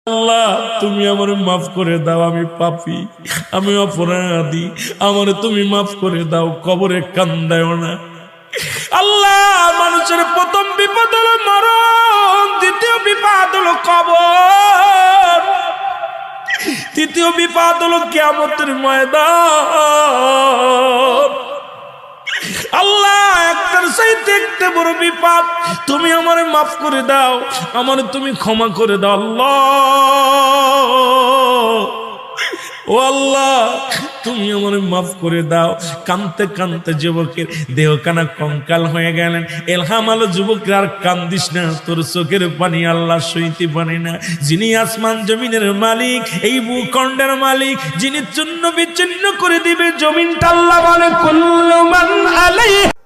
আল্লাহ তুমি আমারে মাফ করে দাও, আমি পাপী, আমি অপরাধী, আমারে তুমি মাফ করে দাও, কবরে কান্দায়ও না। আল্লাহ মানুষের প্রথম বিপদ হলো মরণ, দ্বিতীয় বিপদ হলো কবর, তৃতীয় বিপদ হলো কিয়ামতের ময়দান। আল্লাহ একটার চাইতে একটা বড় বিপদ, তুমি আমারে মাফ করে দাও, আমারে তুমি ক্ষমা করে দাও আল্লাহ। ও আল্লাহ তুমি আমারে মাফ করে দাও। কানতে কানতে যুবকের দেহখানা কঙ্কাল হয়ে গেলেন। এলহাম আলো যুবকের আর কান্দিস না, তোর চোখের পানি আল্লাহ সইতে পারে না। যিনি আসমান জমিনের মালিক, এই ভূখণ্ডের মালিক, যিনি চূর্ণ বিচ্ছিন্ন করে দিবে জমিনটা, আল্লাহ বলে কুল্লু মান আলাইহা